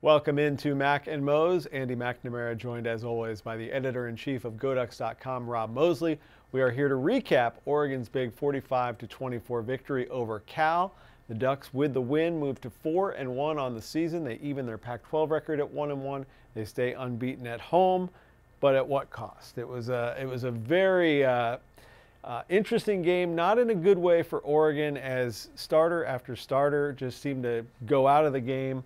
Welcome into Mac and Mo's. Andy McNamara, joined as always by the editor-in-chief of GoDucks.com, Rob Mosley. We are here to recap Oregon's big 45-24 victory over Cal. The Ducks, with the win, moved to 4-1 on the season. They even their Pac-12 record at 1-1. They stay unbeaten at home, but at what cost? It was a very interesting game, not in a good way for Oregon, as starter after starter just seemed to go out of the game.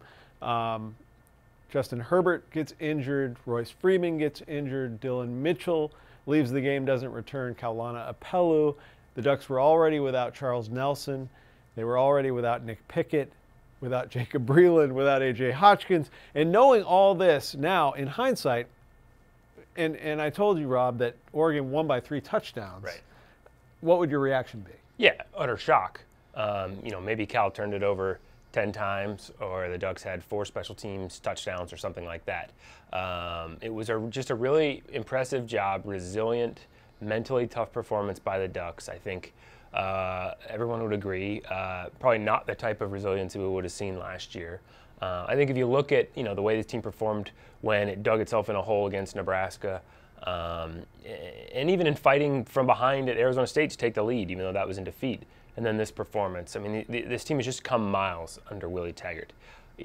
Justin Herbert gets injured, Royce Freeman gets injured, Dylan Mitchell leaves the game, doesn't return, Kaulana Apelu. The Ducks were already without Charles Nelson. They were already without Nick Pickett, without Jacob Breland, without A.J. Hotchkins. And knowing all this now, in hindsight, and I told you, Rob, that Oregon won by 3 touchdowns. Right. What would your reaction be? Yeah, utter shock. Maybe Cal turned it over 10 times, or the Ducks had 4 special teams touchdowns or something like that. It was just a really impressive job, resilient, mentally tough performance by the Ducks. I think everyone would agree. Probably not the type of resiliency we would have seen last year. I think if you look at the way this team performed when it dug itself in a hole against Nebraska, and even in fighting from behind at Arizona State to take the lead, even though that was in defeat. And then this performance. I mean, this team has just come miles under Willie Taggart.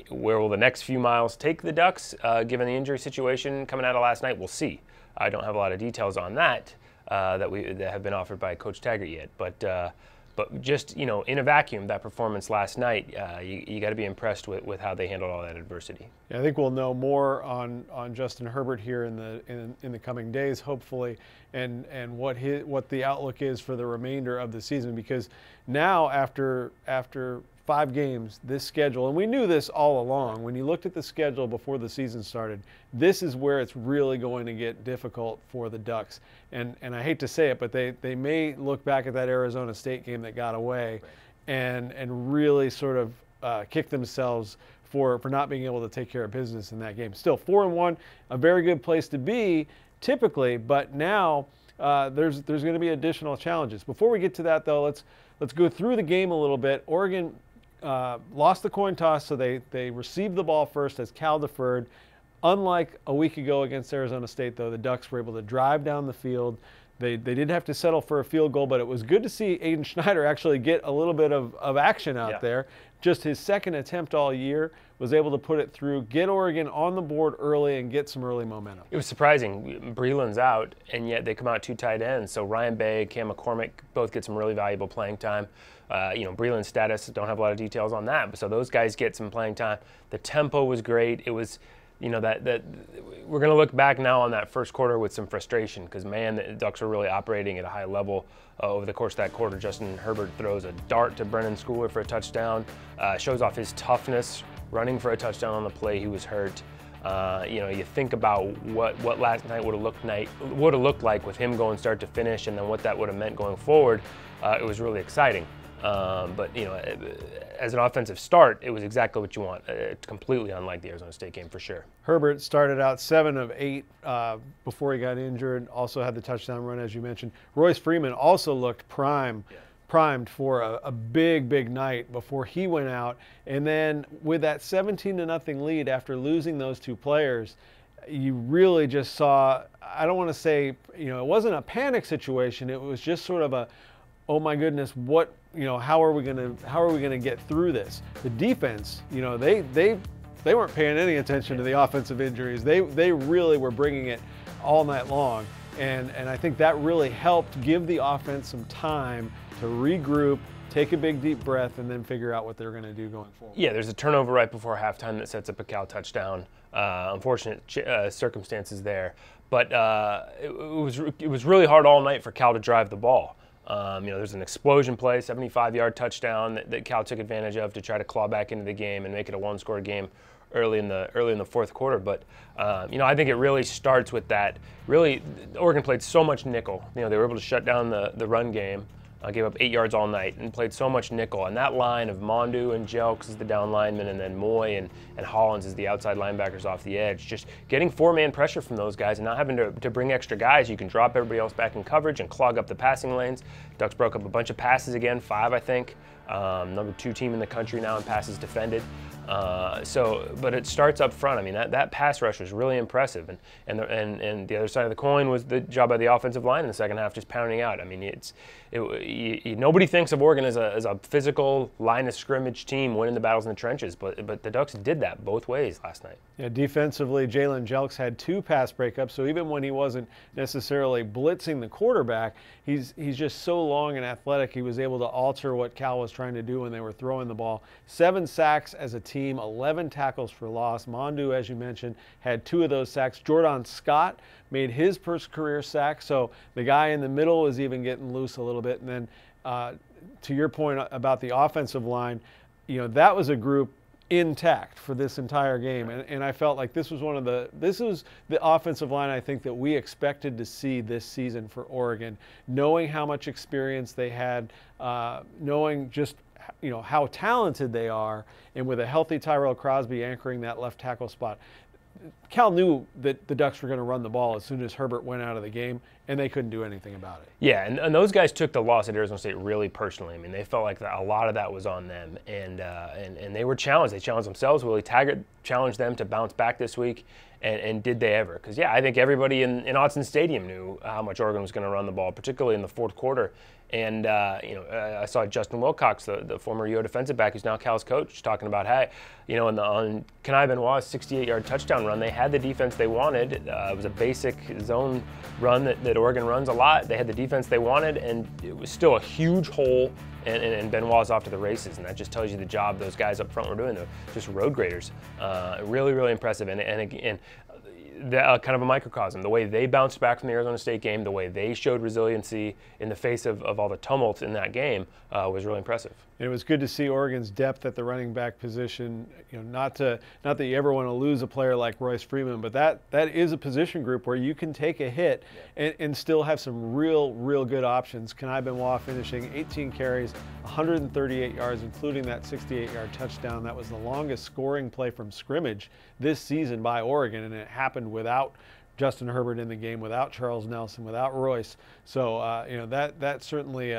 Where will the next few miles take the Ducks, given the injury situation coming out of last night? We'll see. I don't have a lot of details on that that have been offered by Coach Taggart yet. But just in a vacuum, that performance last night, you got to be impressed with how they handled all that adversity. Yeah, I think we'll know more on Justin Herbert here in the coming days, hopefully, and what the outlook is for the remainder of the season. Because now, after 5 games, this schedule, and we knew this all along, when you looked at the schedule before the season started, this is where it's really going to get difficult for the Ducks. And I hate to say it, but they may look back at that Arizona State game that got away and really sort of kick themselves for not being able to take care of business in that game. Still, 4-1, a very good place to be typically, but now there's going to be additional challenges. Before we get to that, though, let's go through the game a little bit. Oregon lost the coin toss, so they received the ball first as Cal deferred. Unlike a week ago against Arizona State, though, the Ducks were able to drive down the field. They did have to settle for a field goal, but it was good to see Aiden Schneider actually get a little bit of action out there. Just his second attempt all year, was able to put it through, get Oregon on the board early and get some early momentum. It was surprising. Breland's out, and yet they come out 2 tight ends. So Ryan Bay, Cam McCormick both get some really valuable playing time. Breland's status, don't have a lot of details on that, so those guys get some playing time. The tempo was great. It was, that we're going to look back now on that first quarter with some frustration because, man, the Ducks were really operating at a high level over the course of that quarter. Justin Herbert throws a dart to Brennan Schooler for a touchdown, shows off his toughness, running for a touchdown on the play. He was hurt. You think about what last night would have looked like with him going start to finish, and then what that would have meant going forward. It was really exciting. But as an offensive start, it was exactly what you want. Completely unlike the Arizona State game for sure. Herbert started out 7 of 8 before he got injured. Also had the touchdown run, as you mentioned. Royce Freeman also looked primed for a big night before he went out. And then with that 17-0 lead after losing those 2 players, you really just saw, I don't want to say, it wasn't a panic situation. It was just sort of a, oh my goodness, how are we gonna get through this? The defense, they weren't paying any attention to the offensive injuries. They really were bringing it all night long, and I think that really helped give the offense some time to regroup, take a big deep breath, and then figure out what they're going to do going forward. Yeah, there's a turnover right before halftime that sets up a Cal touchdown. Unfortunate circumstances there, but it was really hard all night for Cal to drive the ball. There's an explosion play, 75-yard touchdown that Cal took advantage of to try to claw back into the game and make it a 1-score game early in the fourth quarter. But I think it really starts with that. Really, Oregon played so much nickel. They were able to shut down the run game. Gave up 8 yards all night and played so much nickel. And that line of Mondu and Jelks as the down linemen, and then Moy and Hollins as the outside linebackers off the edge. Just getting 4-man pressure from those guys and not having to bring extra guys. You can drop everybody else back in coverage and clog up the passing lanes. Ducks broke up a bunch of passes again, 5 I think. Number 2 team in the country now in passes defended. But it starts up front. I mean, that pass rush was really impressive, and the other side of the coin was the job of the offensive line in the second half, just pounding out. I mean, nobody thinks of Oregon as a physical line of scrimmage team winning the battles in the trenches, but the Ducks did that both ways last night. Yeah, defensively, Jalen Jelks had 2 pass breakups, so even when he wasn't necessarily blitzing the quarterback, he's just so long and athletic. He was able to alter what Cal was trying to do when they were throwing the ball. 7 sacks as a team, 11 tackles for loss. Mondu, as you mentioned, had 2 of those sacks. Jordan Scott made his first career sack, so the guy in the middle is even getting loose a little bit. And then to your point about the offensive line, that was a group intact for this entire game, and I felt like this was the offensive line I think that we expected to see this season for Oregon, knowing how much experience they had, knowing just how talented they are, and with a healthy Tyrell Crosby anchoring that left tackle spot. Cal knew that the Ducks were going to run the ball as soon as Herbert went out of the game, and they couldn't do anything about it. Yeah, and those guys took the loss at Arizona State really personally. I mean, they felt like a lot of that was on them, and they were challenged. They challenged themselves. Willie Taggart challenged them to bounce back this week, and did they ever? Because, I think everybody in Autzen Stadium knew how much Oregon was going to run the ball, particularly in the fourth quarter. And, I saw Justin Wilcox, the former UO defensive back who's now Cal's coach, talking about, hey, on Kenai Benoit's 68-yard touchdown run, they had the defense they wanted. It was a basic zone run that Oregon runs a lot. They had the defense they wanted, and it was still a huge hole, and Benoit's off to the races. And that just tells you the job those guys up front were doing. They're just road graders. Really, really impressive. And kind of a microcosm. The way they bounced back from the Arizona State game, the way they showed resiliency in the face of all the tumult in that game was really impressive. And it was good to see Oregon's depth at the running back position. Not that you ever want to lose a player like Royce Freeman, but that is a position group where you can take a hit and still have some real good options. Kenai Benoit finishing 18 carries, 138 yards, including that 68-yard touchdown. That was the longest scoring play from scrimmage this season by Oregon, and it happened without Justin Herbert in the game, without Charles Nelson, without Royce. So that certainly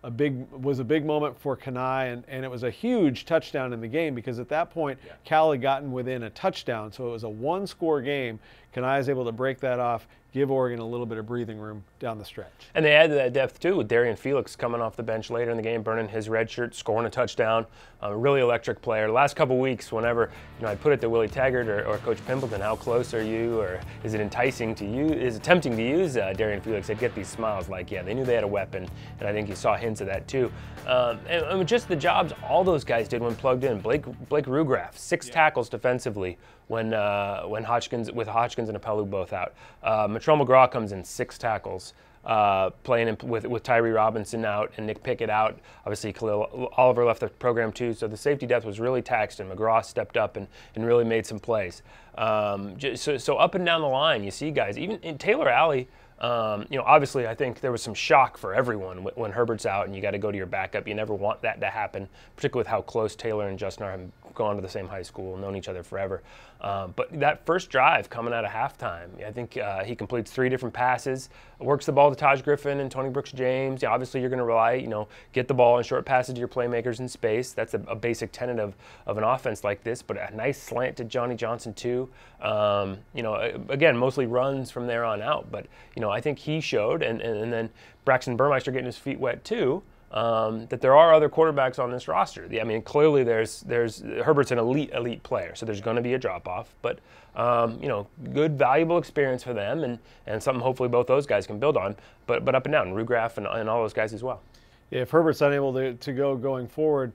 was a big moment for Kenai, and it was a huge touchdown in the game because at that point Cal had gotten within a touchdown, so it was a 1-score game. Kenai is able to break that off, give Oregon a little bit of breathing room down the stretch. And they added that depth too with Darian Felix coming off the bench later in the game, burning his red shirt, scoring a touchdown. A really electric player. The last couple weeks, whenever I put it to Willie Taggart or Coach Pimpleton, how close are you, or is it tempting to use Darian Felix? They'd get these smiles like, they knew they had a weapon, and I think you saw hints of that too. And just the jobs all those guys did when plugged in. Blake Rugraff, 6 tackles defensively when Hodgkins and Apelu both out. Matrell McGraw comes in 6 tackles. Playing with Tyree Robinson out and Nick Pickett out. Obviously, Khalil Oliver left the program too, so the safety depth was really taxed, and McGraw stepped up and really made some plays. So up and down the line, you see guys, even in Taylor Alley, obviously I think there was some shock for everyone when Herbert's out and you got to go to your backup. You never want that to happen, particularly with how close Taylor and Justin have gone to the same high school, known each other forever. But that first drive coming out of halftime, I think he completes 3 different passes, works the ball to Taj Griffin and Tony Brooks-James. Obviously you're going to rely, get the ball in short passes to your playmakers in space. That's a basic tenet of an offense like this, but a nice slant to Johnny Johnson too. Again, mostly runs from there on out, but I think he showed, and then Braxton Burmeister getting his feet wet too, that there are other quarterbacks on this roster. I mean, clearly there's Herbert's an elite player, so there's going to be a drop off, but good, valuable experience for them, and something hopefully both those guys can build on. But up and down, Rugraff and all those guys as well. Yeah, if Herbert's unable to go going forward,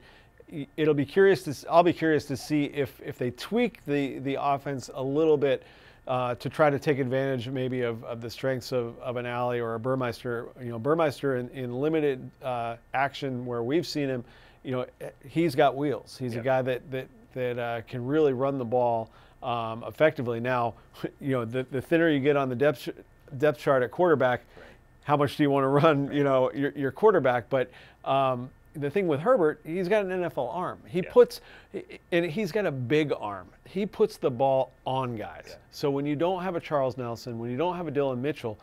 I'll be curious to see if they tweak the offense a little bit to try to take advantage maybe of the strengths of an Alley or a Burmeister. Burmeister in limited action where we've seen him, he's got wheels. He's a guy that can really run the ball effectively. Now, the thinner you get on the depth chart at quarterback, how much do you want to run, your quarterback? But the thing with Herbert, he's got an NFL arm. And he's got a big arm. He puts the ball on guys. Yeah. So when you don't have a Charles Nelson, when you don't have a Dillon Mitchell,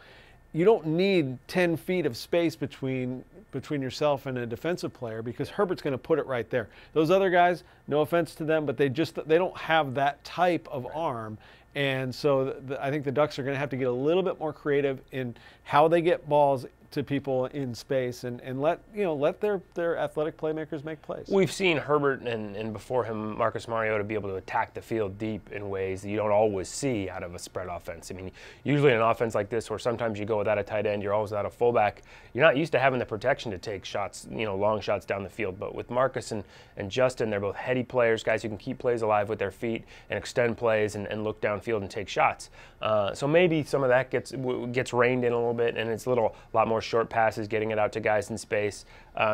you don't need 10 feet of space between between yourself and a defensive player because Herbert's going to put it right there. Those other guys, no offense to them, but they don't have that type of arm. And so I think the Ducks are going to have to get a little bit more creative in how they get balls to people in space and let their athletic playmakers make plays. We've seen Herbert and before him Marcus Mariota be able to attack the field deep in ways that you don't always see out of a spread offense. I mean, usually in an offense like this where sometimes you go without a tight end, you're always without a fullback, you're not used to having the protection to take shots, long shots down the field. But with Marcus and Justin, they're both heady players, guys who can keep plays alive with their feet and extend plays and look downfield and take shots. So maybe some of that gets reined in a little bit, and it's a lot more short passes, getting it out to guys in space.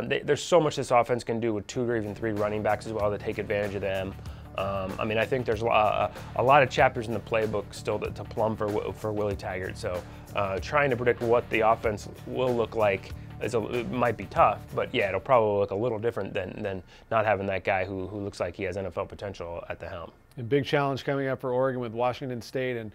There's so much this offense can do with 2 or even 3 running backs as well to take advantage of them. I think there's a lot of chapters in the playbook still to plumb for Willie Taggart. So trying to predict what the offense will look like it might be tough, but yeah, it'll probably look a little different than not having that guy who looks like he has NFL potential at the helm. A big challenge coming up for Oregon with Washington State, and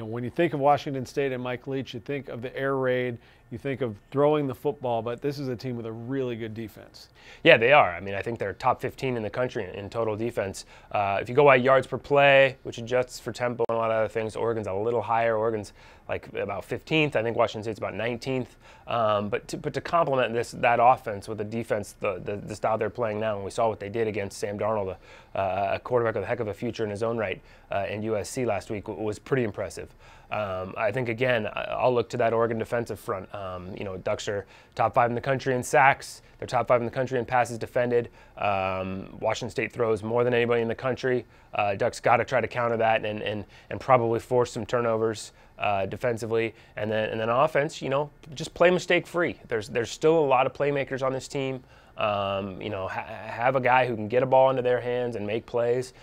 when you think of Washington State and Mike Leach, you think of the air raid, you think of throwing the football, but this is a team with a really good defense. Yeah, they are. I think they're top 15 in the country in total defense. If you go by yards per play, which adjusts for tempo and a lot of other things, Oregon's a little higher. Oregon's like about 15th. I think Washington State's about 19th. But to complement that offense with the defense, the style they're playing now, and we saw what they did against Sam Darnold, a quarterback with a heck of a future in his own right, in USC last week, was pretty impressive. I think, again, I'll look to that Oregon defensive front. Ducks are top 5 in the country in sacks. They're top 5 in the country in passes defended. Washington State throws more than anybody in the country. Ducks got to try to counter that and probably force some turnovers defensively. And then offense, just play mistake free. There's still a lot of playmakers on this team. Have a guy who can get a ball into their hands and make plays,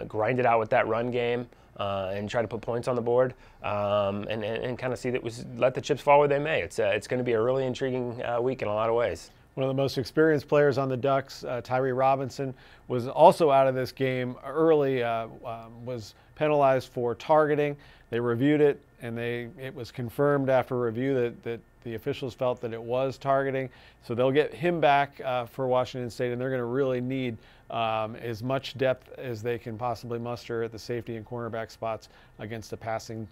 grind it out with that run game. And try to put points on the board, and kind of see that let the chips fall where they may. It's going to be a really intriguing week in a lot of ways. One of the most experienced players on the Ducks, Tyree Robinson, was also out of this game early, was penalized for targeting. They reviewed it, and it was confirmed after review that the officials felt that it was targeting. So they'll get him back for Washington State, and they're going to really need as much depth as they can possibly muster at the safety and cornerback spots against a passing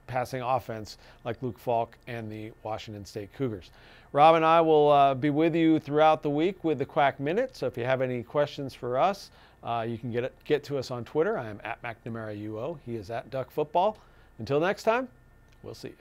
offense like Luke Falk and the Washington State Cougars. Rob and I will be with you throughout the week with the Quack Minute. So if you have any questions for us, you can get to us on Twitter. I am at McNamara UO. He is at Duck Football. Until next time, we'll see you.